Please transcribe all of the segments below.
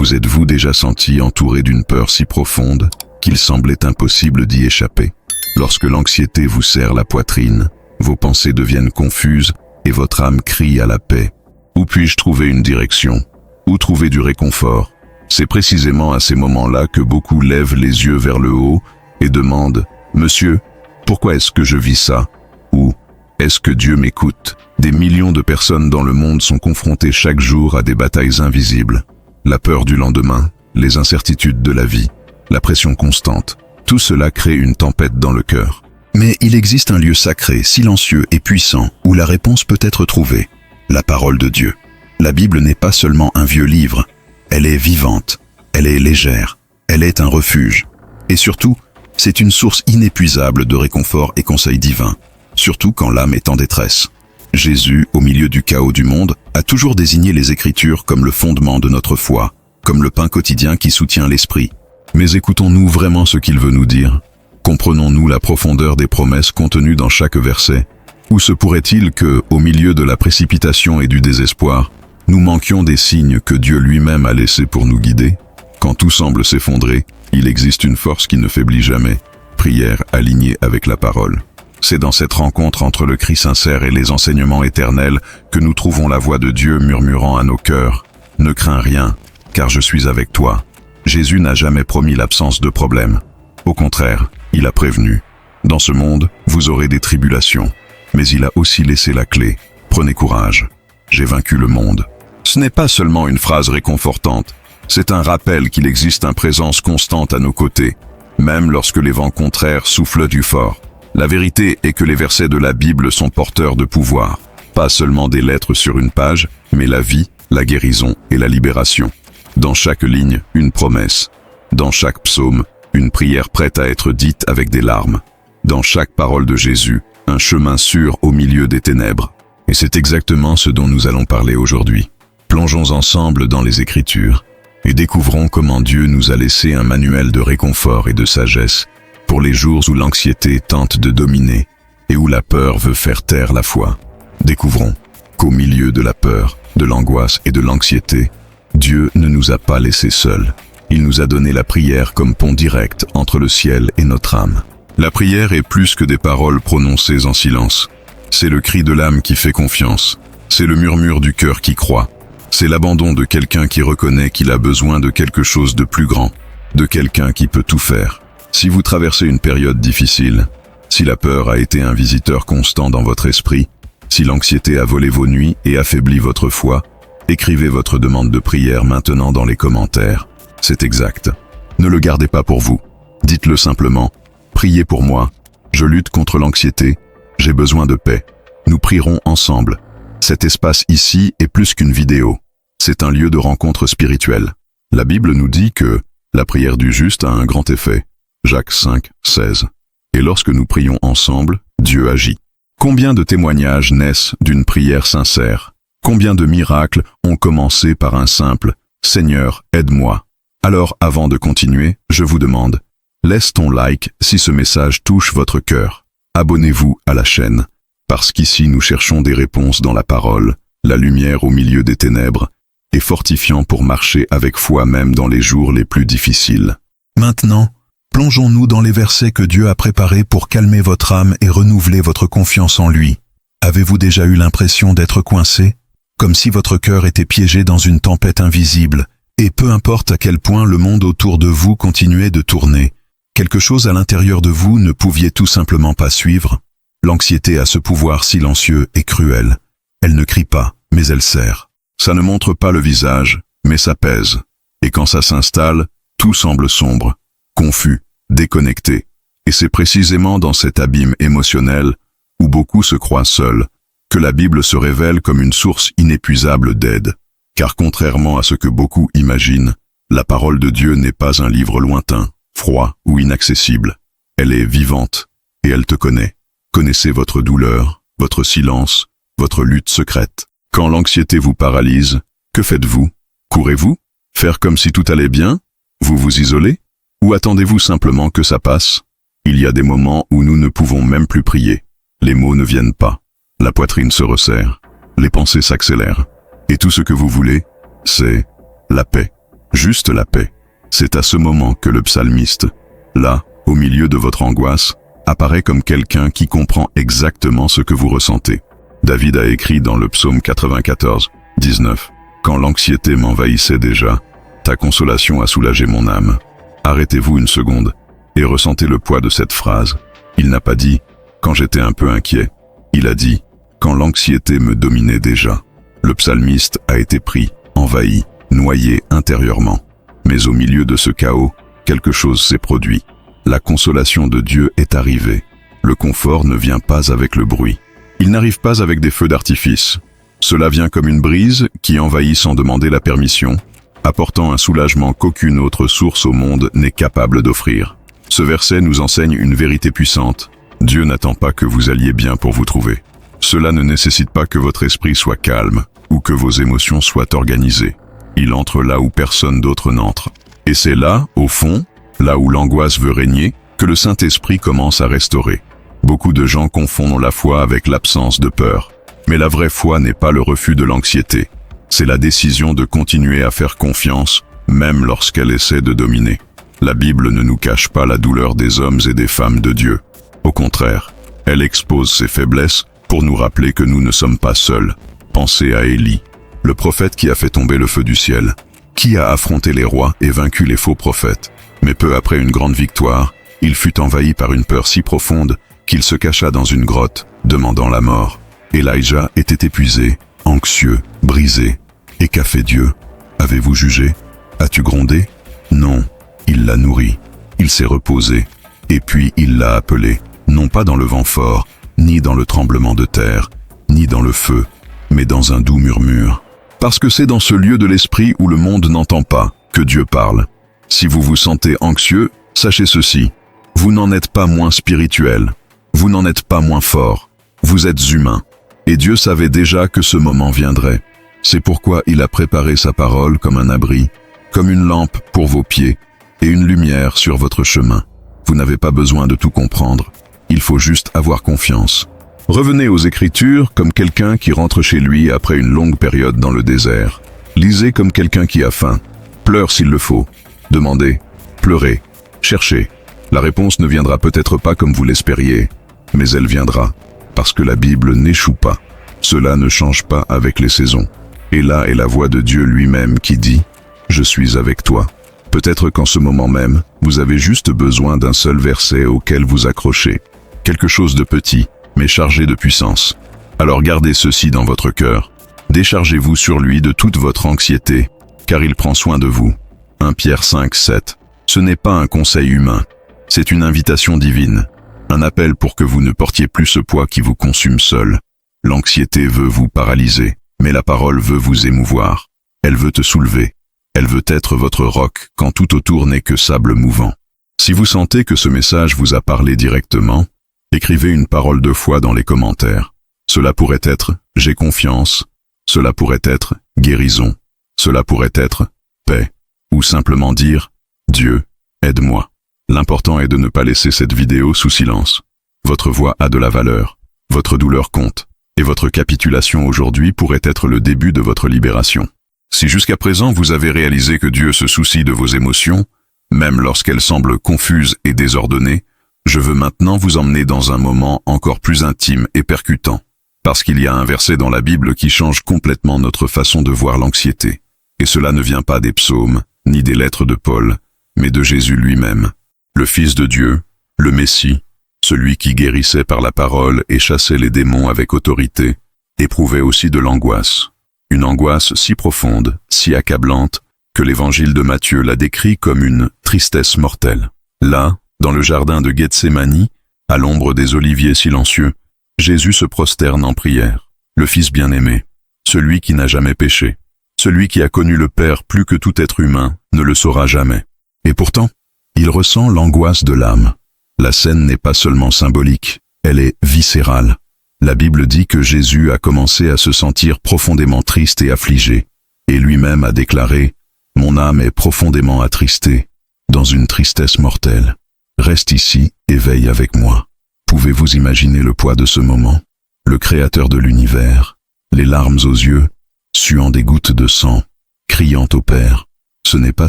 Vous êtes-vous déjà senti entouré d'une peur si profonde qu'il semblait impossible d'y échapper? Lorsque l'anxiété vous serre la poitrine, vos pensées deviennent confuses et votre âme crie à la paix. Où puis-je trouver une direction? Où trouver du réconfort? C'est précisément à ces moments-là que beaucoup lèvent les yeux vers le haut et demandent « Monsieur, pourquoi est-ce que je vis ça ?» ou « Est-ce que Dieu m'écoute ?» Des millions de personnes dans le monde sont confrontées chaque jour à des batailles invisibles. La peur du lendemain, les incertitudes de la vie, la pression constante, tout cela crée une tempête dans le cœur. Mais il existe un lieu sacré, silencieux et puissant où la réponse peut être trouvée. La parole de Dieu. La Bible n'est pas seulement un vieux livre. Elle est vivante, elle est légère, elle est un refuge. Et surtout, c'est une source inépuisable de réconfort et conseils divins, surtout quand l'âme est en détresse. Jésus, au milieu du chaos du monde, a toujours désigné les Écritures comme le fondement de notre foi, comme le pain quotidien qui soutient l'esprit. Mais écoutons-nous vraiment ce qu'il veut nous dire? Comprenons-nous la profondeur des promesses contenues dans chaque verset? Ou se pourrait-il que, au milieu de la précipitation et du désespoir, nous manquions des signes que Dieu lui-même a laissés pour nous guider? Quand tout semble s'effondrer, il existe une force qui ne faiblit jamais. Prière alignée avec la parole. C'est dans cette rencontre entre le cri sincère et les enseignements éternels que nous trouvons la voix de Dieu murmurant à nos cœurs. Ne crains rien, car je suis avec toi. Jésus n'a jamais promis l'absence de problèmes. Au contraire, il a prévenu. Dans ce monde, vous aurez des tribulations. Mais il a aussi laissé la clé. Prenez courage. J'ai vaincu le monde. Ce n'est pas seulement une phrase réconfortante, c'est un rappel qu'il existe une présence constante à nos côtés, même lorsque les vents contraires soufflent du fort. La vérité est que les versets de la Bible sont porteurs de pouvoir, pas seulement des lettres sur une page, mais la vie, la guérison et la libération. Dans chaque ligne, une promesse. Dans chaque psaume, une prière prête à être dite avec des larmes. Dans chaque parole de Jésus, un chemin sûr au milieu des ténèbres. Et c'est exactement ce dont nous allons parler aujourd'hui. Plongeons ensemble dans les Écritures et découvrons comment Dieu nous a laissé un manuel de réconfort et de sagesse pour les jours où l'anxiété tente de dominer et où la peur veut faire taire la foi. Découvrons qu'au milieu de la peur, de l'angoisse et de l'anxiété, Dieu ne nous a pas laissés seuls. Il nous a donné la prière comme pont direct entre le ciel et notre âme. La prière est plus que des paroles prononcées en silence. C'est le cri de l'âme qui fait confiance. C'est le murmure du cœur qui croit. C'est l'abandon de quelqu'un qui reconnaît qu'il a besoin de quelque chose de plus grand, de quelqu'un qui peut tout faire. Si vous traversez une période difficile, si la peur a été un visiteur constant dans votre esprit, si l'anxiété a volé vos nuits et affaibli votre foi, écrivez votre demande de prière maintenant dans les commentaires. C'est exact. Ne le gardez pas pour vous. Dites-le simplement. Priez pour moi. Je lutte contre l'anxiété. J'ai besoin de paix. Nous prierons ensemble. Cet espace ici est plus qu'une vidéo. C'est un lieu de rencontre spirituelle. La Bible nous dit que la prière du juste a un grand effet. Jacques 5, 16. Et lorsque nous prions ensemble, Dieu agit. Combien de témoignages naissent d'une prière sincère? Combien de miracles ont commencé par un simple « Seigneur, aide-moi ». Alors, avant de continuer, je vous demande, laisse ton like si ce message touche votre cœur. Abonnez-vous à la chaîne, parce qu'ici nous cherchons des réponses dans la parole, la lumière au milieu des ténèbres, et fortifiant pour marcher avec foi même dans les jours les plus difficiles. Maintenant, plongeons-nous dans les versets que Dieu a préparés pour calmer votre âme et renouveler votre confiance en lui. Avez-vous déjà eu l'impression d'être coincé? Comme si votre cœur était piégé dans une tempête invisible, et peu importe à quel point le monde autour de vous continuait de tourner, quelque chose à l'intérieur de vous ne pouviez tout simplement pas suivre. L'anxiété a ce pouvoir silencieux et cruel. Elle ne crie pas, mais elle serre. Ça ne montre pas le visage, mais ça pèse. Et quand ça s'installe, tout semble sombre, confus, déconnecté. Et c'est précisément dans cet abîme émotionnel, où beaucoup se croient seuls, que la Bible se révèle comme une source inépuisable d'aide. Car contrairement à ce que beaucoup imaginent, la parole de Dieu n'est pas un livre lointain, froid ou inaccessible. Elle est vivante, et elle te connaît. Connaissez votre douleur, votre silence, votre lutte secrète. Quand l'anxiété vous paralyse, que faites-vous? Courez-vous? Faire comme si tout allait bien? Vous vous isolez? Ou attendez-vous simplement que ça passe? Il y a des moments où nous ne pouvons même plus prier. Les mots ne viennent pas. La poitrine se resserre. Les pensées s'accélèrent. Et tout ce que vous voulez, c'est la paix. juste la paix. C'est à ce moment que le psalmiste, là, au milieu de votre angoisse, apparaît comme quelqu'un qui comprend exactement ce que vous ressentez. David a écrit dans le psaume 94, 19, « Quand l'anxiété m'envahissait déjà, ta consolation a soulagé mon âme. » Arrêtez-vous une seconde et ressentez le poids de cette phrase. Il n'a pas dit « quand j'étais un peu inquiet ». Il a dit « quand l'anxiété me dominait déjà ». Le psalmiste a été pris, envahi, noyé intérieurement. Mais au milieu de ce chaos, quelque chose s'est produit. La consolation de Dieu est arrivée. Le confort ne vient pas avec le bruit. Il n'arrive pas avec des feux d'artifice. Cela vient comme une brise qui envahit sans demander la permission, apportant un soulagement qu'aucune autre source au monde n'est capable d'offrir. Ce verset nous enseigne une vérité puissante. Dieu n'attend pas que vous alliez bien pour vous trouver. Cela ne nécessite pas que votre esprit soit calme ou que vos émotions soient organisées. Il entre là où personne d'autre n'entre. Et c'est là, au fond, là où l'angoisse veut régner, que le Saint-Esprit commence à restaurer. Beaucoup de gens confondent la foi avec l'absence de peur. Mais la vraie foi n'est pas le refus de l'anxiété. C'est la décision de continuer à faire confiance, même lorsqu'elle essaie de dominer. La Bible ne nous cache pas la douleur des hommes et des femmes de Dieu. Au contraire, elle expose ses faiblesses pour nous rappeler que nous ne sommes pas seuls. Pensez à Élie, le prophète qui a fait tomber le feu du ciel, qui a affronté les rois et vaincu les faux prophètes. Mais peu après une grande victoire, il fut envahi par une peur si profonde qu'il se cacha dans une grotte, demandant la mort. Elijah était épuisé, anxieux, brisé. Et qu'a fait Dieu? Avez-vous jugé? As-tu grondé? Non, il l'a nourri. Il s'est reposé. Et puis il l'a appelé, non pas dans le vent fort, ni dans le tremblement de terre, ni dans le feu, mais dans un doux murmure. Parce que c'est dans ce lieu de l'esprit où le monde n'entend pas que Dieu parle. Si vous vous sentez anxieux, sachez ceci. Vous n'en êtes pas moins spirituel. Vous n'en êtes pas moins fort. Vous êtes humain. Et Dieu savait déjà que ce moment viendrait. C'est pourquoi il a préparé sa parole comme un abri, comme une lampe pour vos pieds et une lumière sur votre chemin. Vous n'avez pas besoin de tout comprendre. Il faut juste avoir confiance. Revenez aux Écritures comme quelqu'un qui rentre chez lui après une longue période dans le désert. Lisez comme quelqu'un qui a faim. Pleure s'il le faut. Demandez. Pleurez. Cherchez. La réponse ne viendra peut-être pas comme vous l'espériez, mais elle viendra, parce que la Bible n'échoue pas. Cela ne change pas avec les saisons. Et là est la voix de Dieu lui-même qui dit « Je suis avec toi ». Peut-être qu'en ce moment même, vous avez juste besoin d'un seul verset auquel vous accrochez. Quelque chose de petit, mais chargé de puissance. Alors gardez ceci dans votre cœur. Déchargez-vous sur lui de toute votre anxiété, car il prend soin de vous. 1 Pierre 5, 7. Ce n'est pas un conseil humain. C'est une invitation divine. Un appel pour que vous ne portiez plus ce poids qui vous consume seul. L'anxiété veut vous paralyser, mais la parole veut vous émouvoir. Elle veut te soulever. Elle veut être votre roc quand tout autour n'est que sable mouvant. Si vous sentez que ce message vous a parlé directement, écrivez une parole de foi dans les commentaires. Cela pourrait être « J'ai confiance », cela pourrait être « Guérison », cela pourrait être « Paix », ou simplement dire « Dieu, aide-moi ». L'important est de ne pas laisser cette vidéo sous silence. Votre voix a de la valeur, votre douleur compte, et votre capitulation aujourd'hui pourrait être le début de votre libération. Si jusqu'à présent vous avez réalisé que Dieu se soucie de vos émotions, même lorsqu'elles semblent confuses et désordonnées, je veux maintenant vous emmener dans un moment encore plus intime et percutant, parce qu'il y a un verset dans la Bible qui change complètement notre façon de voir l'anxiété. Et cela ne vient pas des psaumes, ni des lettres de Paul, mais de Jésus lui-même, le Fils de Dieu, le Messie, celui qui guérissait par la parole et chassait les démons avec autorité, éprouvait aussi de l'angoisse. Une angoisse si profonde, si accablante, que l'évangile de Matthieu la décrit comme une tristesse mortelle. Là, dans le jardin de Gethsémani, à l'ombre des oliviers silencieux, Jésus se prosterne en prière. Le Fils bien-aimé, celui qui n'a jamais péché, celui qui a connu le Père plus que tout être humain, ne le saura jamais. Et pourtant, il ressent l'angoisse de l'âme. La scène n'est pas seulement symbolique, elle est viscérale. La Bible dit que Jésus a commencé à se sentir profondément triste et affligé, et lui-même a déclaré « Mon âme est profondément attristée, dans une tristesse mortelle. Reste ici et veille avec moi. » Pouvez-vous imaginer le poids de ce moment? Le Créateur de l'univers, les larmes aux yeux, suant des gouttes de sang, criant au Père Ce n'est pas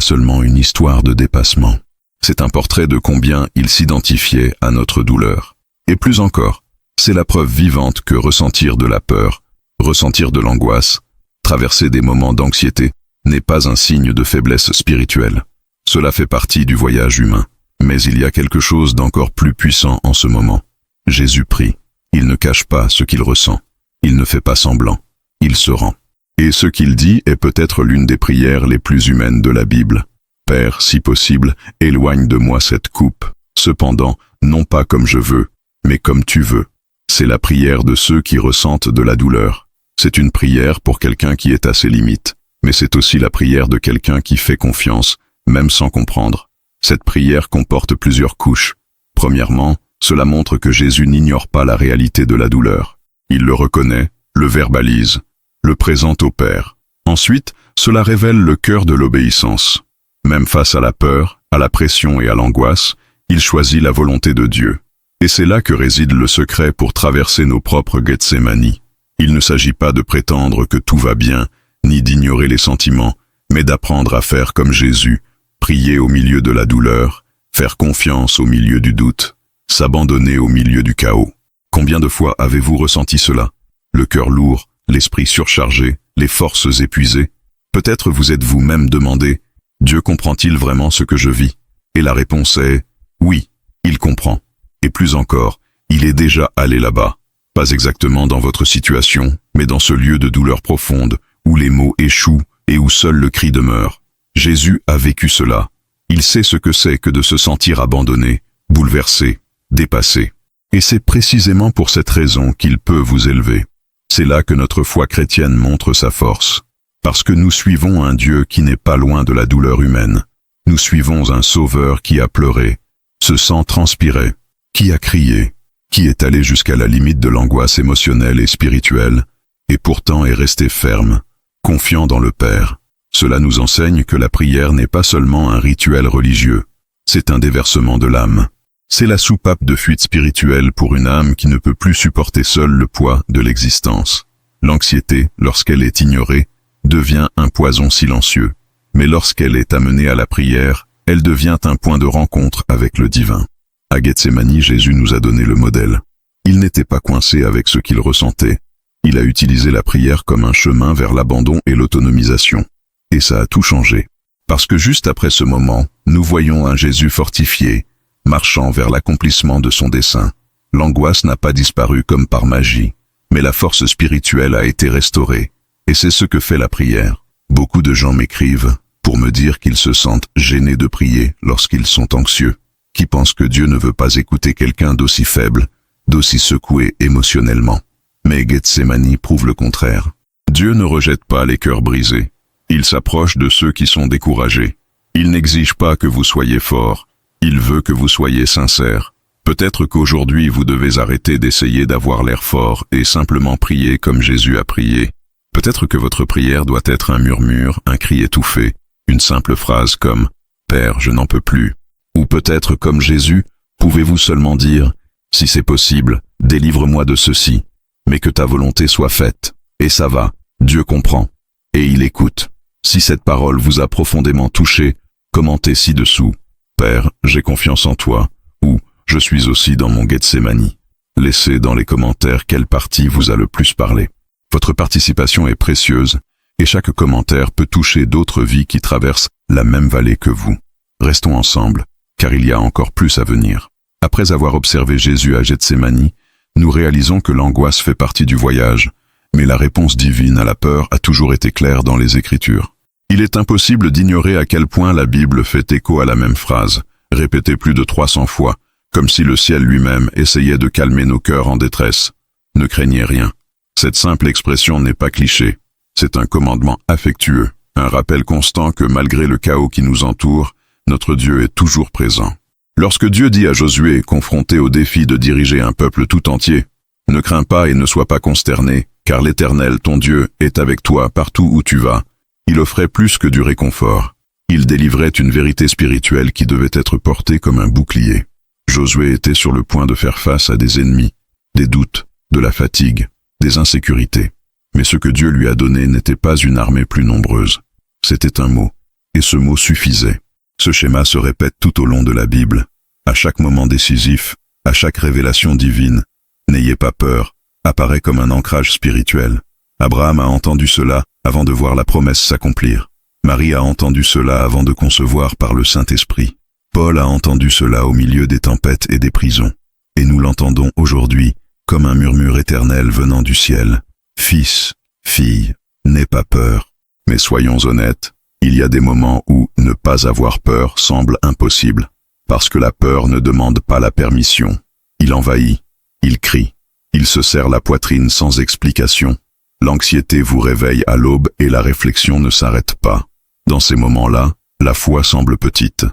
seulement une histoire de dépassement. C'est un portrait de combien il s'identifiait à notre douleur. Et plus encore, c'est la preuve vivante que ressentir de la peur, ressentir de l'angoisse, traverser des moments d'anxiété, n'est pas un signe de faiblesse spirituelle. Cela fait partie du voyage humain. Mais il y a quelque chose d'encore plus puissant en ce moment. Jésus prie. Il ne cache pas ce qu'il ressent. Il ne fait pas semblant. Il se rend. Et ce qu'il dit est peut-être l'une des prières les plus humaines de la Bible. Père, si possible, éloigne de moi cette coupe. Cependant, non pas comme je veux, mais comme tu veux. C'est la prière de ceux qui ressentent de la douleur. C'est une prière pour quelqu'un qui est à ses limites, mais c'est aussi la prière de quelqu'un qui fait confiance, même sans comprendre. Cette prière comporte plusieurs couches. Premièrement, cela montre que Jésus n'ignore pas la réalité de la douleur. Il le reconnaît, le verbalise, le présente au Père. Ensuite, cela révèle le cœur de l'obéissance. Même face à la peur, à la pression et à l'angoisse, il choisit la volonté de Dieu. Et c'est là que réside le secret pour traverser nos propres Gethsémani. Il ne s'agit pas de prétendre que tout va bien, ni d'ignorer les sentiments, mais d'apprendre à faire comme Jésus, prier au milieu de la douleur, faire confiance au milieu du doute, s'abandonner au milieu du chaos. Combien de fois avez-vous ressenti cela? Le cœur lourd, l'esprit surchargé, les forces épuisées? Peut-être vous êtes vous-même demandé, Dieu comprend-il vraiment ce que je vis? Et la réponse est, oui, il comprend. Et plus encore, il est déjà allé là-bas. Pas exactement dans votre situation, mais dans ce lieu de douleur profonde, où les mots échouent et où seul le cri demeure. Jésus a vécu cela. Il sait ce que c'est que de se sentir abandonné, bouleversé, dépassé. Et c'est précisément pour cette raison qu'il peut vous élever. C'est là que notre foi chrétienne montre sa force. Parce que nous suivons un Dieu qui n'est pas loin de la douleur humaine. Nous suivons un Sauveur qui a pleuré, ce sang transpiré, qui a crié, qui est allé jusqu'à la limite de l'angoisse émotionnelle et spirituelle, et pourtant est resté ferme, confiant dans le Père. Cela nous enseigne que la prière n'est pas seulement un rituel religieux, c'est un déversement de l'âme. C'est la soupape de fuite spirituelle pour une âme qui ne peut plus supporter seule le poids de l'existence. L'anxiété, lorsqu'elle est ignorée, devient un poison silencieux, mais lorsqu'elle est amenée à la prière, elle devient un point de rencontre avec le divin. À Gethsémani, Jésus nous a donné le modèle. Il n'était pas coincé avec ce qu'il ressentait. Il a utilisé la prière comme un chemin vers l'abandon et l'autonomisation. Et ça a tout changé. Parce que juste après ce moment, nous voyons un Jésus fortifié, marchant vers l'accomplissement de son dessein. L'angoisse n'a pas disparu comme par magie, mais la force spirituelle a été restaurée. Et c'est ce que fait la prière. Beaucoup de gens m'écrivent pour me dire qu'ils se sentent gênés de prier lorsqu'ils sont anxieux, qui pensent que Dieu ne veut pas écouter quelqu'un d'aussi faible, d'aussi secoué émotionnellement. Mais Gethsémani prouve le contraire. Dieu ne rejette pas les cœurs brisés. Il s'approche de ceux qui sont découragés. Il n'exige pas que vous soyez forts. Il veut que vous soyez sincères. Peut-être qu'aujourd'hui vous devez arrêter d'essayer d'avoir l'air fort et simplement prier comme Jésus a prié. Peut-être que votre prière doit être un murmure, un cri étouffé, une simple phrase comme « Père, je n'en peux plus ». Ou peut-être comme Jésus, pouvez-vous seulement dire « Si c'est possible, délivre-moi de ceci, mais que ta volonté soit faite ». Et ça va, Dieu comprend. Et il écoute. Si cette parole vous a profondément touché, commentez ci-dessous. Père, j'ai confiance en toi, ou je suis aussi dans mon Gethsémani. Laissez dans les commentaires quelle partie vous a le plus parlé. Votre participation est précieuse, et chaque commentaire peut toucher d'autres vies qui traversent la même vallée que vous. Restons ensemble, car il y a encore plus à venir. Après avoir observé Jésus à Gethsémani, nous réalisons que l'angoisse fait partie du voyage, mais la réponse divine à la peur a toujours été claire dans les Écritures. Il est impossible d'ignorer à quel point la Bible fait écho à la même phrase, répétée plus de 300 fois, comme si le ciel lui-même essayait de calmer nos cœurs en détresse. Ne craignez rien. Cette simple expression n'est pas cliché. C'est un commandement affectueux, un rappel constant que malgré le chaos qui nous entoure, notre Dieu est toujours présent. Lorsque Dieu dit à Josué, confronté au défi de diriger un peuple tout entier, « Ne crains pas et ne sois pas consterné, car l'Éternel, ton Dieu, est avec toi partout où tu vas. » Il offrait plus que du réconfort. Il délivrait une vérité spirituelle qui devait être portée comme un bouclier. Josué était sur le point de faire face à des ennemis, des doutes, de la fatigue, des insécurités. Mais ce que Dieu lui a donné n'était pas une armée plus nombreuse. C'était un mot. et ce mot suffisait. Ce schéma se répète tout au long de la Bible. À chaque moment décisif, à chaque révélation divine, n'ayez pas peur, apparaît comme un ancrage spirituel. Abraham a entendu cela avant de voir la promesse s'accomplir. Marie a entendu cela avant de concevoir par le Saint-Esprit. Paul a entendu cela au milieu des tempêtes et des prisons. Et nous l'entendons aujourd'hui comme un murmure éternel venant du ciel. Fils, fille, n'aie pas peur. Mais soyons honnêtes, il y a des moments où ne pas avoir peur semble impossible, parce que la peur ne demande pas la permission. Il envahit, il crie, il se serre la poitrine sans explication. L'anxiété vous réveille à l'aube et la réflexion ne s'arrête pas. Dans ces moments-là, la foi semble petite,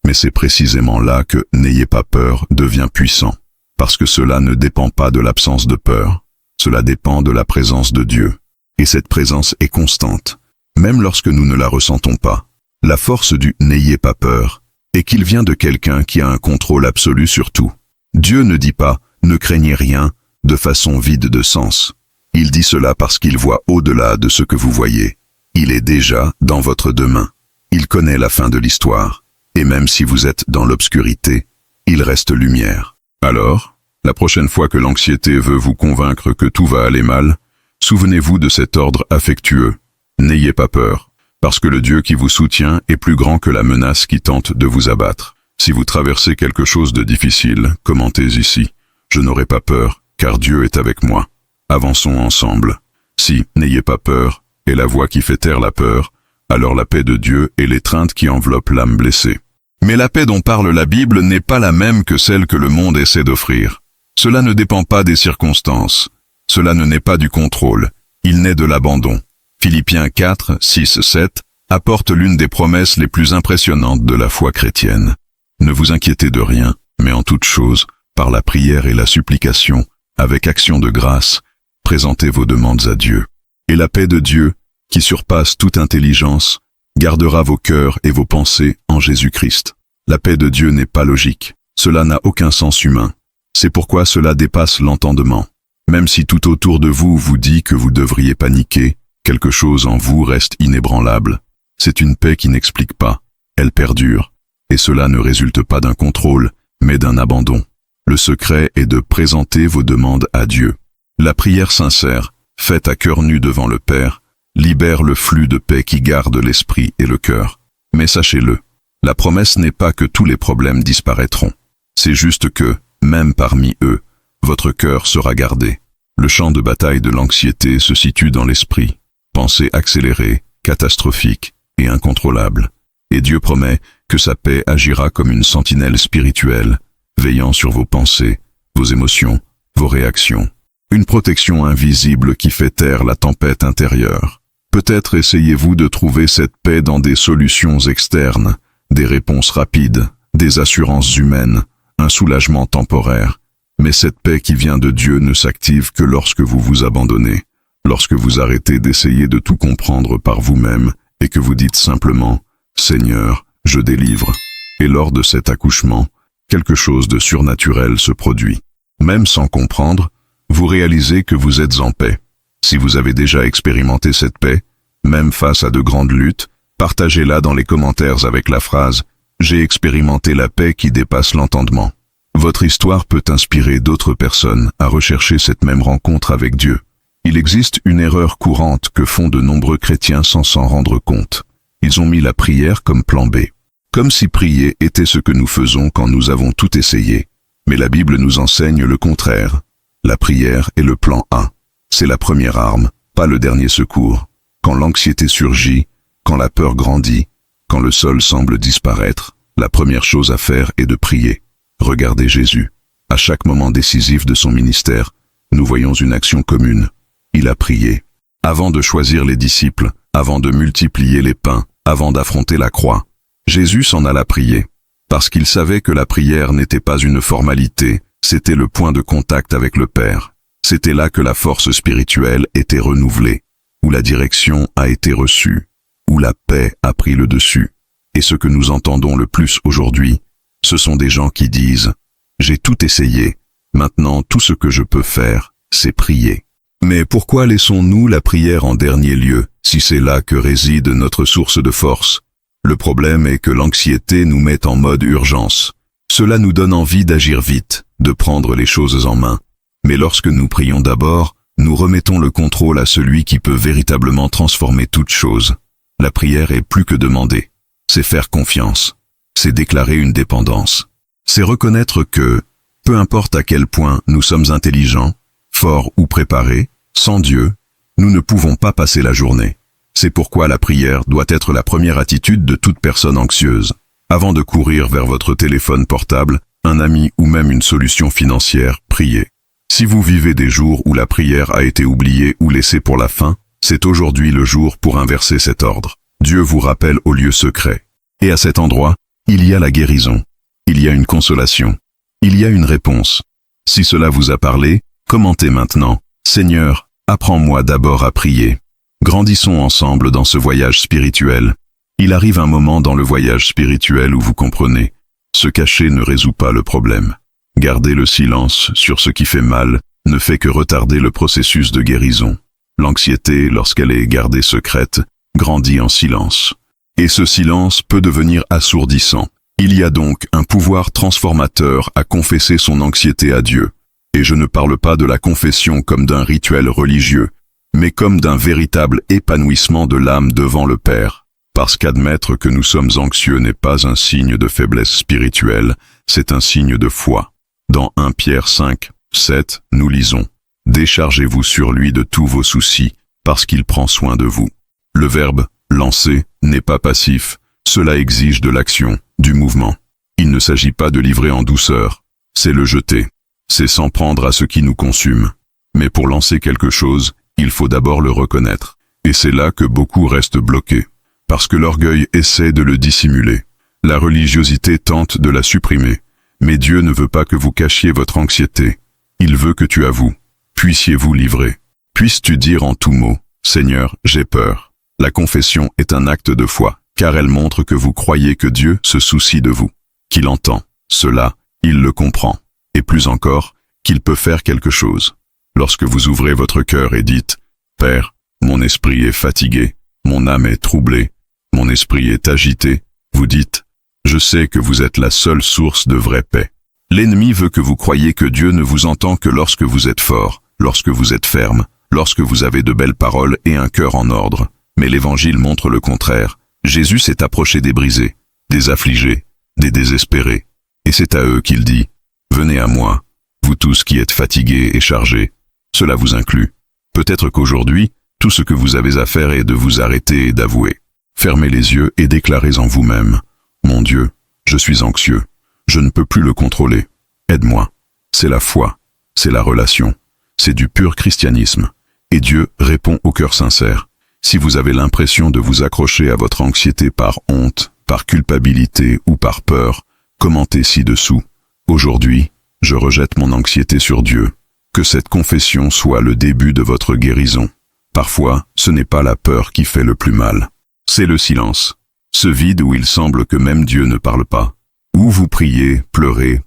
mais c'est précisément là que « n'ayez pas peur » devient puissant, parce que cela ne dépend pas de l'absence de peur, cela dépend de la présence de Dieu. Et cette présence est constante, même lorsque nous ne la ressentons pas. La force du « n'ayez pas peur » est qu'il vient de quelqu'un qui a un contrôle absolu sur tout. Dieu ne dit pas « ne craignez rien » de façon vide de sens. Il dit cela parce qu'il voit au-delà de ce que vous voyez. Il est déjà dans votre demain. Il connaît la fin de l'histoire. Et même si vous êtes dans l'obscurité, il reste lumière. Alors, la prochaine fois que l'anxiété veut vous convaincre que tout va aller mal, souvenez-vous de cet ordre affectueux. N'ayez pas peur, parce que le Dieu qui vous soutient est plus grand que la menace qui tente de vous abattre. Si vous traversez quelque chose de difficile, commentez ici. Je n'aurai pas peur, car Dieu est avec moi. Avançons ensemble. Si « n'ayez pas peur » est la voix qui fait taire la peur, alors la paix de Dieu est l'étreinte qui enveloppe l'âme blessée. Mais la paix dont parle la Bible n'est pas la même que celle que le monde essaie d'offrir. Cela ne dépend pas des circonstances. Cela ne naît pas du contrôle. Il naît de l'abandon. Philippiens 4, 6, 7 apporte l'une des promesses les plus impressionnantes de la foi chrétienne. Ne vous inquiétez de rien, mais en toute chose, par la prière et la supplication, avec action de grâce, présentez vos demandes à Dieu. Et la paix de Dieu, qui surpasse toute intelligence, gardera vos cœurs et vos pensées en Jésus-Christ. La paix de Dieu n'est pas logique. Cela n'a aucun sens humain. C'est pourquoi cela dépasse l'entendement. Même si tout autour de vous vous dit que vous devriez paniquer, quelque chose en vous reste inébranlable. C'est une paix qui n'explique pas. Elle perdure. Et cela ne résulte pas d'un contrôle, mais d'un abandon. Le secret est de présenter vos demandes à Dieu. La prière sincère, faite à cœur nu devant le Père, libère le flux de paix qui garde l'esprit et le cœur. Mais sachez-le, la promesse n'est pas que tous les problèmes disparaîtront. C'est juste que, même parmi eux, votre cœur sera gardé. Le champ de bataille de l'anxiété se situe dans l'esprit. Pensée accélérée, catastrophique et incontrôlable. Et Dieu promet que sa paix agira comme une sentinelle spirituelle, veillant sur vos pensées, vos émotions, vos réactions. Une protection invisible qui fait taire la tempête intérieure. Peut-être essayez-vous de trouver cette paix dans des solutions externes, des réponses rapides, des assurances humaines, un soulagement temporaire. Mais cette paix qui vient de Dieu ne s'active que lorsque vous vous abandonnez, lorsque vous arrêtez d'essayer de tout comprendre par vous-même et que vous dites simplement « Seigneur, je délivre ». Et lors de cet accouchement, quelque chose de surnaturel se produit. Même sans comprendre, vous réalisez que vous êtes en paix. Si vous avez déjà expérimenté cette paix, même face à de grandes luttes, partagez-la dans les commentaires avec la phrase « J'ai expérimenté la paix qui dépasse l'entendement ». Votre histoire peut inspirer d'autres personnes à rechercher cette même rencontre avec Dieu. Il existe une erreur courante que font de nombreux chrétiens sans s'en rendre compte. Ils ont mis la prière comme plan B. Comme si prier était ce que nous faisons quand nous avons tout essayé. Mais la Bible nous enseigne le contraire. La prière est le plan A. C'est la première arme, pas le dernier secours. Quand l'anxiété surgit, quand la peur grandit, quand le sol semble disparaître, la première chose à faire est de prier. Regardez Jésus. À chaque moment décisif de son ministère, nous voyons une action commune. Il a prié. Avant de choisir les disciples, avant de multiplier les pains, avant d'affronter la croix, Jésus s'en alla prier. Parce qu'il savait que la prière n'était pas une formalité, c'était le point de contact avec le Père. C'était là que la force spirituelle était renouvelée, où la direction a été reçue, où la paix a pris le dessus. Et ce que nous entendons le plus aujourd'hui, ce sont des gens qui disent « J'ai tout essayé, maintenant tout ce que je peux faire, c'est prier ». Mais pourquoi laissons-nous la prière en dernier lieu, si c'est là que réside notre source de force? Le problème est que l'anxiété nous met en mode urgence. Cela nous donne envie d'agir vite, de prendre les choses en main. Mais lorsque nous prions d'abord, nous remettons le contrôle à celui qui peut véritablement transformer toute chose. La prière est plus que demander. C'est faire confiance. C'est déclarer une dépendance. C'est reconnaître que, peu importe à quel point nous sommes intelligents, forts ou préparés, sans Dieu, nous ne pouvons pas passer la journée. C'est pourquoi la prière doit être la première attitude de toute personne anxieuse. Avant de courir vers votre téléphone portable, un ami ou même une solution financière, priez. Si vous vivez des jours où la prière a été oubliée ou laissée pour la fin, c'est aujourd'hui le jour pour inverser cet ordre. Dieu vous rappelle au lieu secret. Et à cet endroit, il y a la guérison. Il y a une consolation. Il y a une réponse. Si cela vous a parlé, commentez maintenant. Seigneur, apprends-moi d'abord à prier. Grandissons ensemble dans ce voyage spirituel. Il arrive un moment dans le voyage spirituel où vous comprenez, se cacher ne résout pas le problème. Garder le silence sur ce qui fait mal ne fait que retarder le processus de guérison. L'anxiété, lorsqu'elle est gardée secrète, grandit en silence. Et ce silence peut devenir assourdissant. Il y a donc un pouvoir transformateur à confesser son anxiété à Dieu. Et je ne parle pas de la confession comme d'un rituel religieux, mais comme d'un véritable épanouissement de l'âme devant le Père. Parce qu'admettre que nous sommes anxieux n'est pas un signe de faiblesse spirituelle, c'est un signe de foi. Dans 1 Pierre 5, 7, nous lisons « Déchargez-vous sur lui de tous vos soucis, parce qu'il prend soin de vous ». Le verbe « lancer » n'est pas passif, cela exige de l'action, du mouvement. Il ne s'agit pas de livrer en douceur, c'est le jeter. C'est s'en prendre à ce qui nous consume. Mais pour lancer quelque chose, il faut d'abord le reconnaître. Et c'est là que beaucoup restent bloqués. Parce que l'orgueil essaie de le dissimuler. La religiosité tente de la supprimer. Mais Dieu ne veut pas que vous cachiez votre anxiété. Il veut que tu avoues. Puissiez-vous livrer. Puisses-tu dire en tout mot, « Seigneur, j'ai peur ». La confession est un acte de foi, car elle montre que vous croyez que Dieu se soucie de vous, qu'il entend. Cela, il le comprend. Et plus encore, qu'il peut faire quelque chose. Lorsque vous ouvrez votre cœur et dites « Père, mon esprit est fatigué, mon âme est troublée, mon esprit est agité », vous dites « Je sais que vous êtes la seule source de vraie paix ». L'ennemi veut que vous croyiez que Dieu ne vous entend que lorsque vous êtes fort, lorsque vous êtes ferme, lorsque vous avez de belles paroles et un cœur en ordre. Mais l'Évangile montre le contraire. Jésus s'est approché des brisés, des affligés, des désespérés. Et c'est à eux qu'il dit « Venez à moi, vous tous qui êtes fatigués et chargés. » Cela vous inclut. Peut-être qu'aujourd'hui, tout ce que vous avez à faire est de vous arrêter et d'avouer. Fermez les yeux et déclarez en vous-même « Mon Dieu, je suis anxieux. Je ne peux plus le contrôler. Aide-moi. » C'est la foi. C'est la relation. C'est du pur christianisme. Et Dieu répond au cœur sincère. Si vous avez l'impression de vous accrocher à votre anxiété par honte, par culpabilité ou par peur, commentez ci-dessous. Aujourd'hui, je rejette mon anxiété sur Dieu. Que cette confession soit le début de votre guérison. Parfois, ce n'est pas la peur qui fait le plus mal. C'est le silence. Ce vide où il semble que même Dieu ne parle pas. Où vous priez, pleurez,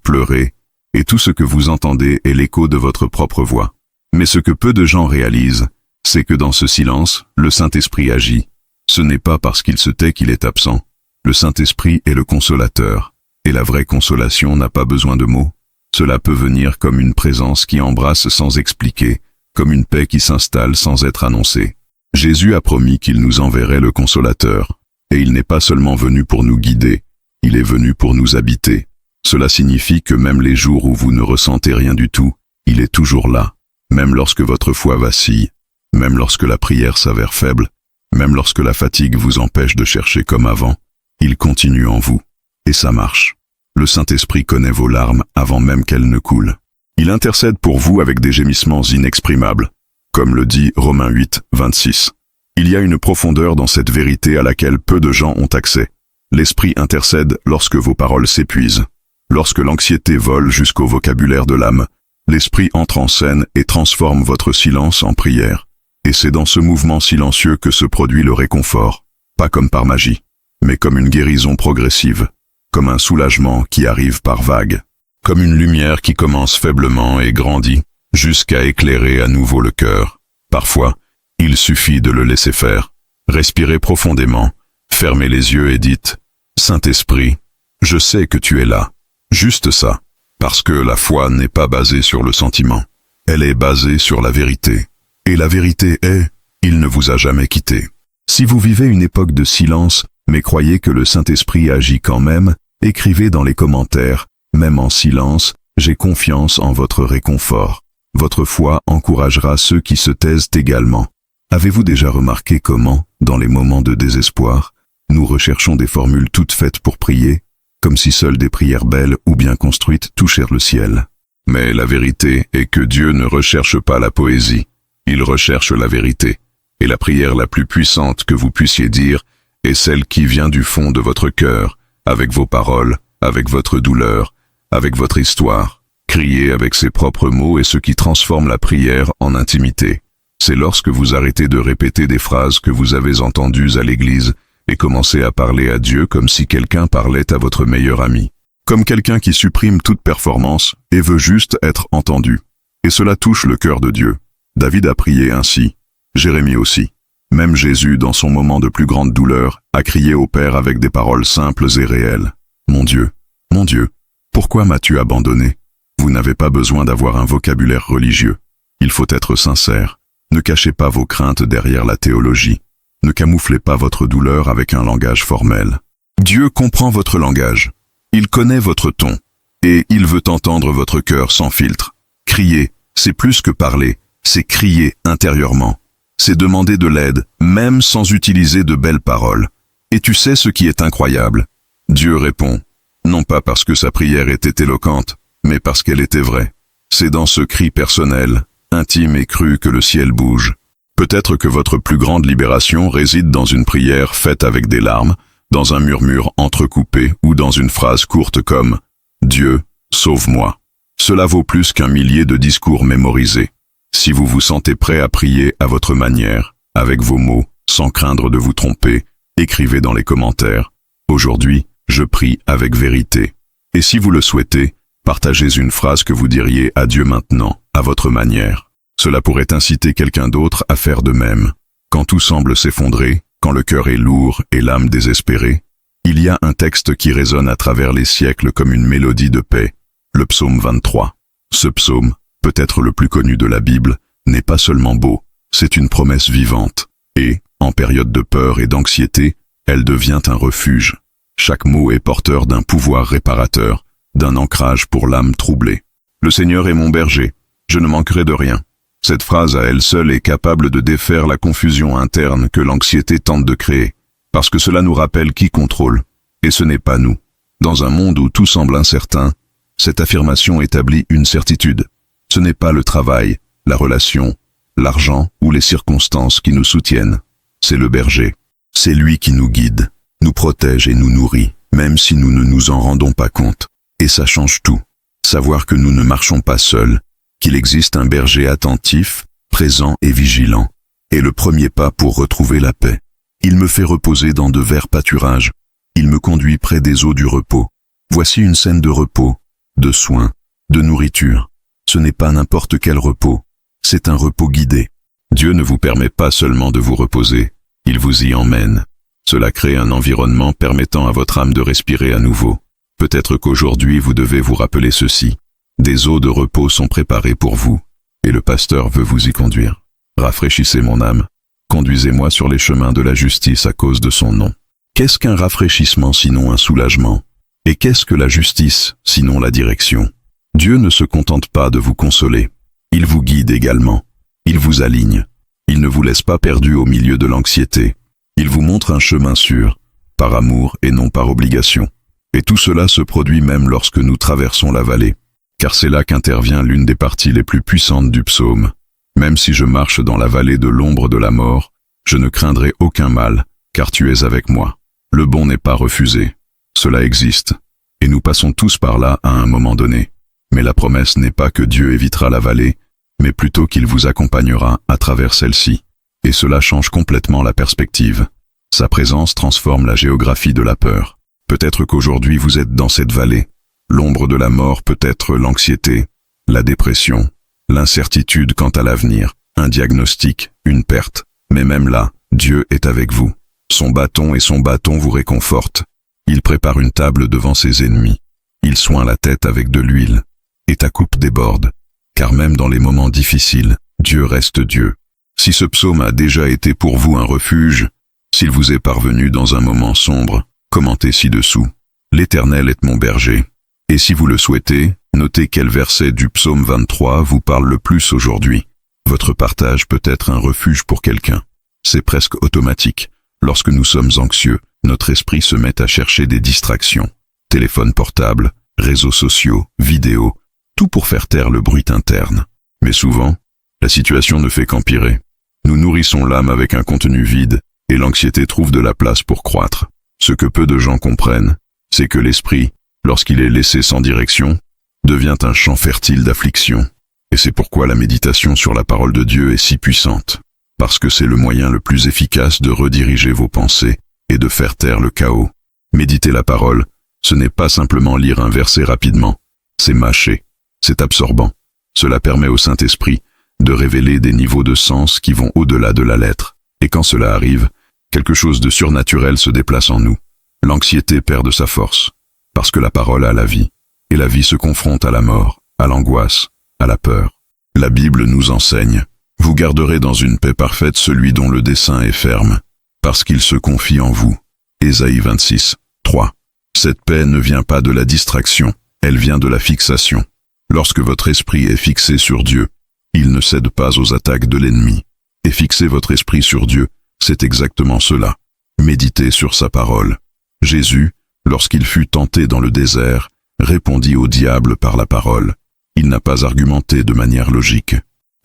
et tout ce que vous entendez est l'écho de votre propre voix. Mais ce que peu de gens réalisent, c'est que dans ce silence, le Saint-Esprit agit. Ce n'est pas parce qu'il se tait qu'il est absent. Le Saint-Esprit est le consolateur, et la vraie consolation n'a pas besoin de mots. Cela peut venir comme une présence qui embrasse sans expliquer, comme une paix qui s'installe sans être annoncée. Jésus a promis qu'il nous enverrait le consolateur, et il n'est pas seulement venu pour nous guider, il est venu pour nous habiter. Cela signifie que même les jours où vous ne ressentez rien du tout, il est toujours là, même lorsque votre foi vacille. Même lorsque la prière s'avère faible, même lorsque la fatigue vous empêche de chercher comme avant, il continue en vous. Et ça marche. Le Saint-Esprit connaît vos larmes avant même qu'elles ne coulent. Il intercède pour vous avec des gémissements inexprimables, comme le dit Romains 8, 26. Il y a une profondeur dans cette vérité à laquelle peu de gens ont accès. L'Esprit intercède lorsque vos paroles s'épuisent. Lorsque l'anxiété vole jusqu'au vocabulaire de l'âme, l'Esprit entre en scène et transforme votre silence en prière. Et c'est dans ce mouvement silencieux que se produit le réconfort, pas comme par magie, mais comme une guérison progressive, comme un soulagement qui arrive par vagues, comme une lumière qui commence faiblement et grandit, jusqu'à éclairer à nouveau le cœur. Parfois, il suffit de le laisser faire. Respirez profondément, Fermez les yeux et dites, Saint-Esprit, je sais que tu es là. Juste ça. Parce que la foi n'est pas basée sur le sentiment. Elle est basée sur la vérité. Et la vérité est, il ne vous a jamais quitté. Si vous vivez une époque de silence, mais croyez que le Saint-Esprit agit quand même, écrivez dans les commentaires, même en silence, j'ai confiance en votre réconfort. Votre foi encouragera ceux qui se taisent également. Avez-vous déjà remarqué comment, dans les moments de désespoir, nous recherchons des formules toutes faites pour prier, comme si seules des prières belles ou bien construites touchèrent le ciel? Mais la vérité est que Dieu ne recherche pas la poésie, il recherche la vérité. Et la prière la plus puissante que vous puissiez dire est celle qui vient du fond de votre cœur, avec vos paroles, avec votre douleur, avec votre histoire. Criez avec ses propres mots est ce qui transforme la prière en intimité. C'est lorsque vous arrêtez de répéter des phrases que vous avez entendues à l'église et commencez à parler à Dieu comme si quelqu'un parlait à votre meilleur ami. Comme quelqu'un qui supprime toute performance et veut juste être entendu. Et cela touche le cœur de Dieu. David a prié ainsi. Jérémie aussi. Même Jésus, dans son moment de plus grande douleur, a crié au Père avec des paroles simples et réelles. Mon Dieu, pourquoi m'as-tu abandonné? Vous n'avez pas besoin d'avoir un vocabulaire religieux. Il faut être sincère. Ne cachez pas vos craintes derrière la théologie. Ne camouflez pas votre douleur avec un langage formel. Dieu comprend votre langage. Il connaît votre ton. Et il veut entendre votre cœur sans filtre. Crier, c'est plus que parler, c'est crier intérieurement. C'est demander de l'aide, même sans utiliser de belles paroles. Et tu sais ce qui est incroyable? Dieu répond, non pas parce que sa prière était éloquente, mais parce qu'elle était vraie. C'est dans ce cri personnel, intime et cru que le ciel bouge. Peut-être que votre plus grande libération réside dans une prière faite avec des larmes, dans un murmure entrecoupé ou dans une phrase courte comme « Dieu, sauve-moi ». Cela vaut plus qu'un millier de discours mémorisés. Si vous vous sentez prêt à prier à votre manière, avec vos mots, sans craindre de vous tromper, écrivez dans les commentaires « Aujourd'hui, je prie avec vérité ». Et si vous le souhaitez, partagez une phrase que vous diriez à Dieu maintenant, à votre manière. Cela pourrait inciter quelqu'un d'autre à faire de même. Quand tout semble s'effondrer, quand le cœur est lourd et l'âme désespérée, il y a un texte qui résonne à travers les siècles comme une mélodie de paix, le psaume 23. Ce psaume, peut-être le plus connu de la Bible, n'est pas seulement beau, c'est une promesse vivante. Et, en période de peur et d'anxiété, elle devient un refuge. Chaque mot est porteur d'un pouvoir réparateur, d'un ancrage pour l'âme troublée. Le Seigneur est mon berger, je ne manquerai de rien. Cette phrase à elle seule est capable de défaire la confusion interne que l'anxiété tente de créer, parce que cela nous rappelle qui contrôle, et ce n'est pas nous. Dans un monde où tout semble incertain, cette affirmation établit une certitude. Ce n'est pas le travail, la relation, l'argent ou les circonstances qui nous soutiennent. C'est le berger. C'est lui qui nous guide, nous protège et nous nourrit, même si nous ne nous en rendons pas compte. Et ça change tout. Savoir que nous ne marchons pas seuls, qu'il existe un berger attentif, présent et vigilant, est le premier pas pour retrouver la paix. Il me fait reposer dans de verts pâturages. Il me conduit près des eaux du repos. Voici une scène de repos, de soins, de nourriture. Ce n'est pas n'importe quel repos, c'est un repos guidé. Dieu ne vous permet pas seulement de vous reposer, il vous y emmène. Cela crée un environnement permettant à votre âme de respirer à nouveau. Peut-être qu'aujourd'hui vous devez vous rappeler ceci. Des eaux de repos sont préparées pour vous, et le pasteur veut vous y conduire. Rafraîchissez mon âme, conduisez-moi sur les chemins de la justice à cause de son nom. Qu'est-ce qu'un rafraîchissement sinon un soulagement? Et qu'est-ce que la justice sinon la direction? Dieu ne se contente pas de vous consoler, il vous guide également, il vous aligne, il ne vous laisse pas perdu au milieu de l'anxiété, il vous montre un chemin sûr, par amour et non par obligation. Et tout cela se produit même lorsque nous traversons la vallée. Car c'est là qu'intervient l'une des parties les plus puissantes du psaume. Même si je marche dans la vallée de l'ombre de la mort, je ne craindrai aucun mal, car tu es avec moi. Le bon n'est pas refusé. Cela existe. Et nous passons tous par là à un moment donné. Mais la promesse n'est pas que Dieu évitera la vallée, mais plutôt qu'il vous accompagnera à travers celle-ci. Et cela change complètement la perspective. Sa présence transforme la géographie de la peur. Peut-être qu'aujourd'hui vous êtes dans cette vallée. L'ombre de la mort peut être l'anxiété, la dépression, l'incertitude quant à l'avenir, un diagnostic, une perte. Mais même là, Dieu est avec vous. Son bâton vous réconforte. Il prépare une table devant ses ennemis. Il soigne la tête avec de l'huile. Et ta coupe déborde. Car même dans les moments difficiles, Dieu reste Dieu. Si ce psaume a déjà été pour vous un refuge, s'il vous est parvenu dans un moment sombre, commentez ci-dessous. L'Éternel est mon berger. Et si vous le souhaitez, notez quel verset du psaume 23 vous parle le plus aujourd'hui. Votre partage peut être un refuge pour quelqu'un. C'est presque automatique. Lorsque nous sommes anxieux, notre esprit se met à chercher des distractions. Téléphone portable, réseaux sociaux, vidéos, tout pour faire taire le bruit interne. Mais souvent, la situation ne fait qu'empirer. Nous nourrissons l'âme avec un contenu vide, et l'anxiété trouve de la place pour croître. Ce que peu de gens comprennent, c'est que l'esprit, lorsqu'il est laissé sans direction, devient un champ fertile d'affliction. Et c'est pourquoi la méditation sur la parole de Dieu est si puissante. Parce que c'est le moyen le plus efficace de rediriger vos pensées et de faire taire le chaos. Méditer la parole, ce n'est pas simplement lire un verset rapidement, c'est mâcher, c'est absorbant. Cela permet au Saint-Esprit de révéler des niveaux de sens qui vont au-delà de la lettre. Et quand cela arrive, quelque chose de surnaturel se déplace en nous. L'anxiété perd de sa force, parce que la parole a la vie, et la vie se confronte à la mort, à l'angoisse, à la peur. La Bible nous enseigne: vous garderez dans une paix parfaite celui dont le dessein est ferme, parce qu'il se confie en vous. Ésaïe 26, 3. Cette paix ne vient pas de la distraction, elle vient de la fixation. Lorsque votre esprit est fixé sur Dieu, il ne cède pas aux attaques de l'ennemi. Et fixer votre esprit sur Dieu, c'est exactement cela. Méditez sur sa parole. Jésus, lorsqu'il fut tenté dans le désert, répondit au diable par la parole. Il n'a pas argumenté de manière logique.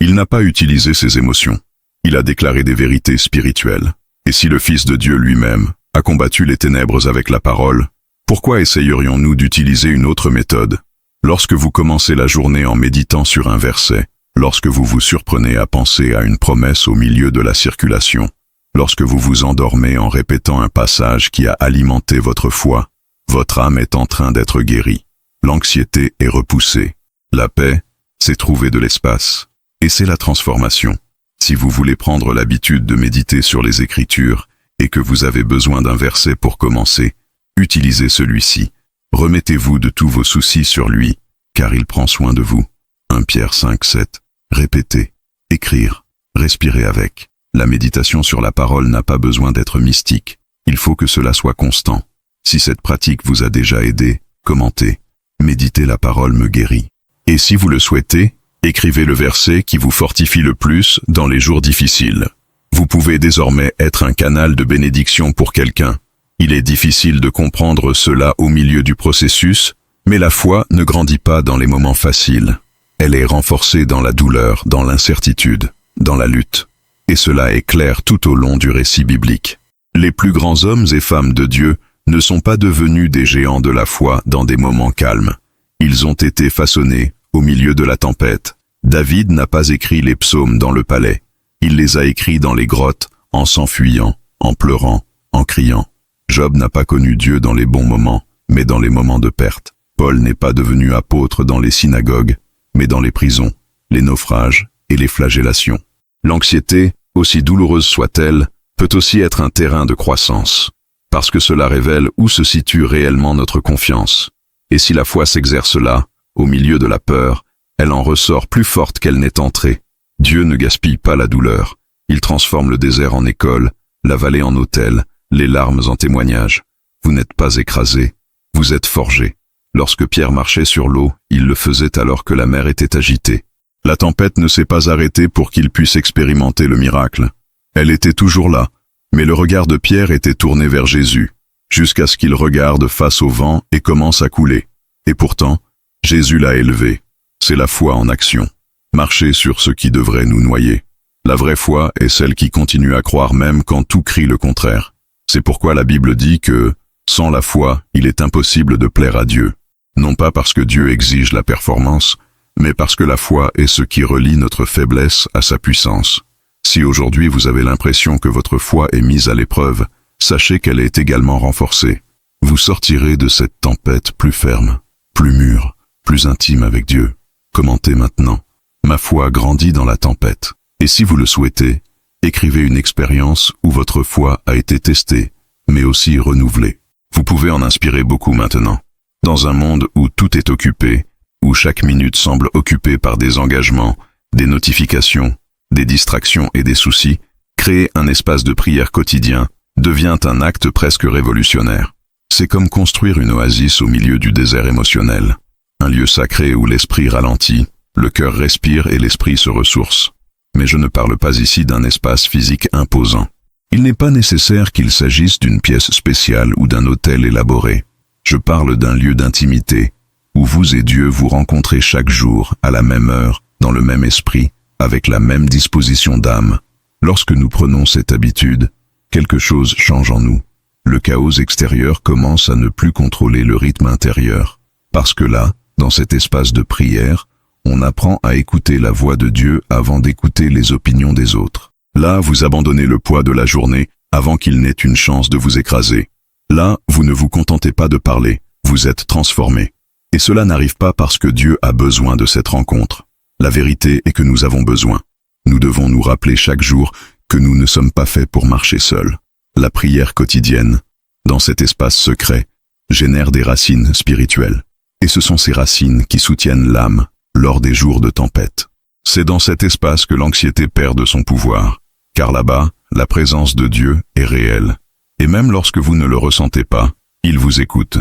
Il n'a pas utilisé ses émotions. Il a déclaré des vérités spirituelles. Et si le Fils de Dieu lui-même a combattu les ténèbres avec la parole, pourquoi essayerions-nous d'utiliser une autre méthode? Lorsque vous commencez la journée en méditant sur un verset, lorsque vous vous surprenez à penser à une promesse au milieu de la circulation, lorsque vous vous endormez en répétant un passage qui a alimenté votre foi, votre âme est en train d'être guérie. L'anxiété est repoussée. La paix, c'est trouver de l'espace. Et c'est la transformation. Si vous voulez prendre l'habitude de méditer sur les Écritures et que vous avez besoin d'un verset pour commencer, utilisez celui-ci. Remettez-vous de tous vos soucis sur lui, car il prend soin de vous. 1 Pierre 5, 7. Répétez, écrire, respirer avec. La méditation sur la parole n'a pas besoin d'être mystique. Il faut que cela soit constant. Si cette pratique vous a déjà aidé, commentez. Méditer la parole me guérit. Et si vous le souhaitez, écrivez le verset qui vous fortifie le plus dans les jours difficiles. Vous pouvez désormais être un canal de bénédiction pour quelqu'un. Il est difficile de comprendre cela au milieu du processus, mais la foi ne grandit pas dans les moments faciles. Elle est renforcée dans la douleur, dans l'incertitude, dans la lutte. Et cela est clair tout au long du récit biblique. Les plus grands hommes et femmes de Dieu ne sont pas devenus des géants de la foi dans des moments calmes. Ils ont été façonnés au milieu de la tempête. David n'a pas écrit les psaumes dans le palais. Il les a écrits dans les grottes, en s'enfuyant, en pleurant, en criant. Job n'a pas connu Dieu dans les bons moments, mais dans les moments de perte. Paul n'est pas devenu apôtre dans les synagogues, mais dans les prisons, les naufrages et les flagellations. L'anxiété, aussi douloureuse soit-elle, peut aussi être un terrain de croissance, parce que cela révèle où se situe réellement notre confiance. Et si la foi s'exerce là, au milieu de la peur, elle en ressort plus forte qu'elle n'est entrée. Dieu ne gaspille pas la douleur. Il transforme le désert en école, la vallée en hôtel, les larmes en témoignages. Vous n'êtes pas écrasé, vous êtes forgé. Lorsque Pierre marchait sur l'eau, il le faisait alors que la mer était agitée. La tempête ne s'est pas arrêtée pour qu'il puisse expérimenter le miracle. Elle était toujours là, mais le regard de Pierre était tourné vers Jésus, jusqu'à ce qu'il regarde face au vent et commence à couler. Et pourtant, Jésus l'a élevé. C'est la foi en action. Marcher sur ce qui devrait nous noyer. La vraie foi est celle qui continue à croire même quand tout crie le contraire. C'est pourquoi la Bible dit que, sans la foi, il est impossible de plaire à Dieu. Non pas parce que Dieu exige la performance, mais parce que la foi est ce qui relie notre faiblesse à sa puissance. Si aujourd'hui vous avez l'impression que votre foi est mise à l'épreuve, sachez qu'elle est également renforcée. Vous sortirez de cette tempête plus ferme, plus mûr, plus intime avec Dieu. Commentez maintenant. Ma foi grandit dans la tempête. Et si vous le souhaitez, Écrivez une expérience où votre foi a été testée, mais aussi renouvelée. Vous pouvez en inspirer beaucoup maintenant. Dans un monde où tout est occupé, où chaque minute semble occupée par des engagements, des notifications, des distractions et des soucis, créer un espace de prière quotidien devient un acte presque révolutionnaire. C'est comme construire une oasis au milieu du désert émotionnel. Un lieu sacré où l'esprit ralentit, le cœur respire et l'esprit se ressource. Mais je ne parle pas ici d'un espace physique imposant. Il n'est pas nécessaire qu'il s'agisse d'une pièce spéciale ou d'un hôtel élaboré. Je parle d'un lieu d'intimité, où vous et Dieu vous rencontrez chaque jour, à la même heure, dans le même esprit, avec la même disposition d'âme. Lorsque nous prenons cette habitude, quelque chose change en nous. Le chaos extérieur commence à ne plus contrôler le rythme intérieur. Parce que là, dans cet espace de prière, on apprend à écouter la voix de Dieu avant d'écouter les opinions des autres. Là, vous abandonnez le poids de la journée avant qu'il n'ait une chance de vous écraser. Là, vous ne vous contentez pas de parler, vous êtes transformé. Et cela n'arrive pas parce que Dieu a besoin de cette rencontre. La vérité est que nous avons besoin. Nous devons nous rappeler chaque jour que nous ne sommes pas faits pour marcher seuls. La prière quotidienne, dans cet espace secret, génère des racines spirituelles. Et ce sont ces racines qui soutiennent l'âme lors des jours de tempête. C'est dans cet espace que l'anxiété perd de son pouvoir, car là-bas, la présence de Dieu est réelle. Et même lorsque vous ne le ressentez pas, il vous écoute.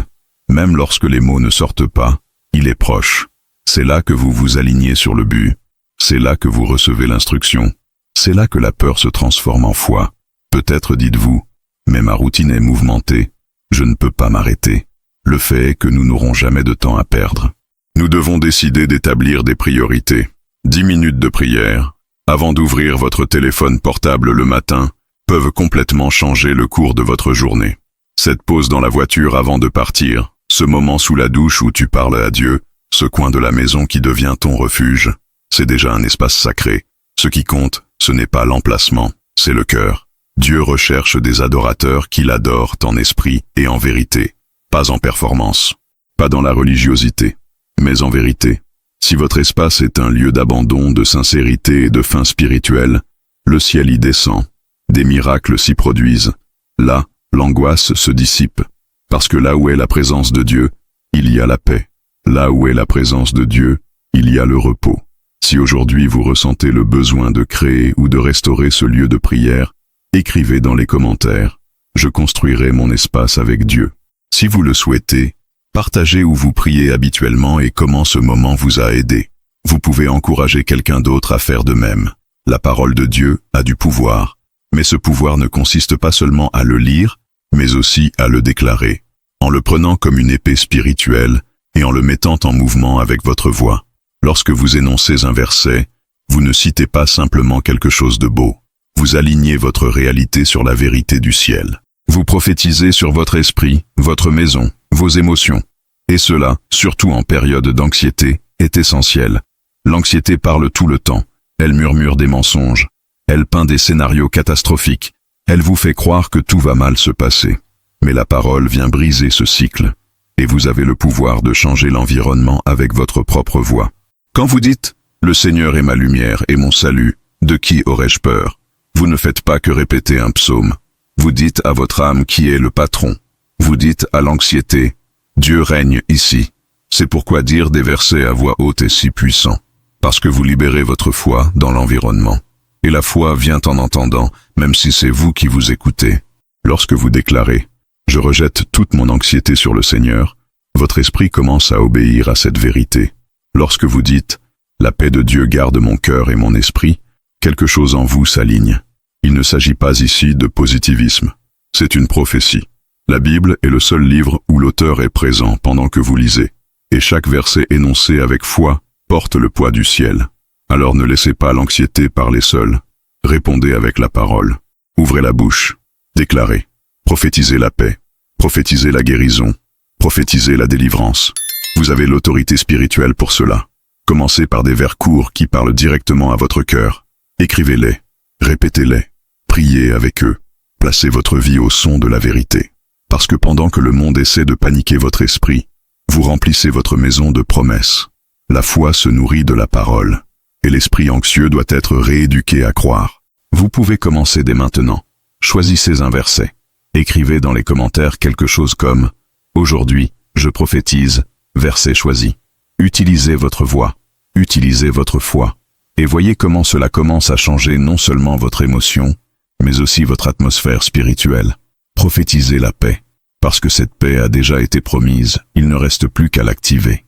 Même lorsque les mots ne sortent pas, il est proche. C'est là que vous vous alignez sur le but. C'est là que vous recevez l'instruction. C'est là que la peur se transforme en foi. Peut-être dites-vous, mais ma routine est mouvementée, je ne peux pas m'arrêter. Le fait est que nous n'aurons jamais de temps à perdre. Nous devons décider d'établir des priorités. 10 minutes de prière, avant d'ouvrir votre téléphone portable le matin, peuvent complètement changer le cours de votre journée. Cette pause dans la voiture avant de partir, ce moment sous la douche où tu parles à Dieu, ce coin de la maison qui devient ton refuge, c'est déjà un espace sacré. Ce qui compte, ce n'est pas l'emplacement, c'est le cœur. Dieu recherche des adorateurs qui l'adorent en esprit et en vérité, pas en performance, pas dans la religiosité, mais en vérité. Si votre espace est un lieu d'abandon, de sincérité et de faim spirituelle, le ciel y descend, des miracles s'y produisent. Là, l'angoisse se dissipe, parce que là où est la présence de Dieu, il y a la paix. Là où est la présence de Dieu, il y a le repos. Si aujourd'hui vous ressentez le besoin de créer ou de restaurer ce lieu de prière, écrivez dans les commentaires « Je construirai mon espace avec Dieu ». Si vous le souhaitez, partagez où vous priez habituellement et comment ce moment vous a aidé. Vous pouvez encourager quelqu'un d'autre à faire de même. La parole de Dieu a du pouvoir, mais ce pouvoir ne consiste pas seulement à le lire, mais aussi à le déclarer, en le prenant comme une épée spirituelle et en le mettant en mouvement avec votre voix. Lorsque vous énoncez un verset, vous ne citez pas simplement quelque chose de beau. Vous alignez votre réalité sur la vérité du ciel. Vous prophétisez sur votre esprit, votre maison, vos émotions. Et cela, surtout en période d'anxiété, est essentiel. L'anxiété parle tout le temps. Elle murmure des mensonges. Elle peint des scénarios catastrophiques. Elle vous fait croire que tout va mal se passer. Mais la parole vient briser ce cycle. Et vous avez le pouvoir de changer l'environnement avec votre propre voix. Quand vous dites « Le Seigneur est ma lumière et mon salut, de qui aurais-je peur ?» Vous ne faites pas que répéter un psaume. Vous dites à votre âme qui est le patron. Vous dites à l'anxiété « Dieu règne ici ». C'est pourquoi dire des versets à voix haute est si puissant. Parce que vous libérez votre foi dans l'environnement. Et la foi vient en entendant, même si c'est vous qui vous écoutez. Lorsque vous déclarez « Je rejette toute mon anxiété sur le Seigneur », votre esprit commence à obéir à cette vérité. Lorsque vous dites « La paix de Dieu garde mon cœur et mon esprit », quelque chose en vous s'aligne. Il ne s'agit pas ici de positivisme. C'est une prophétie. La Bible est le seul livre où l'auteur est présent pendant que vous lisez. Et chaque verset énoncé avec foi porte le poids du ciel. Alors ne laissez pas l'anxiété parler seule. Répondez avec la parole. Ouvrez la bouche. Déclarez. Prophétisez la paix. Prophétisez la guérison. Prophétisez la délivrance. Vous avez l'autorité spirituelle pour cela. Commencez par des vers courts qui parlent directement à votre cœur. Écrivez-les. Répétez-les. Priez avec eux. Placez votre vie au son de la vérité. Parce que pendant que le monde essaie de paniquer votre esprit, vous remplissez votre maison de promesses. La foi se nourrit de la parole. Et l'esprit anxieux doit être rééduqué à croire. Vous pouvez commencer dès maintenant. Choisissez un verset. Écrivez dans les commentaires quelque chose comme « Aujourd'hui, je prophétise », verset choisi. Utilisez votre voix, utilisez votre foi, et voyez comment cela commence à changer non seulement votre émotion, mais aussi votre atmosphère spirituelle. Prophétisez la paix. Parce que cette paix a déjà été promise, il ne reste plus qu'à l'activer.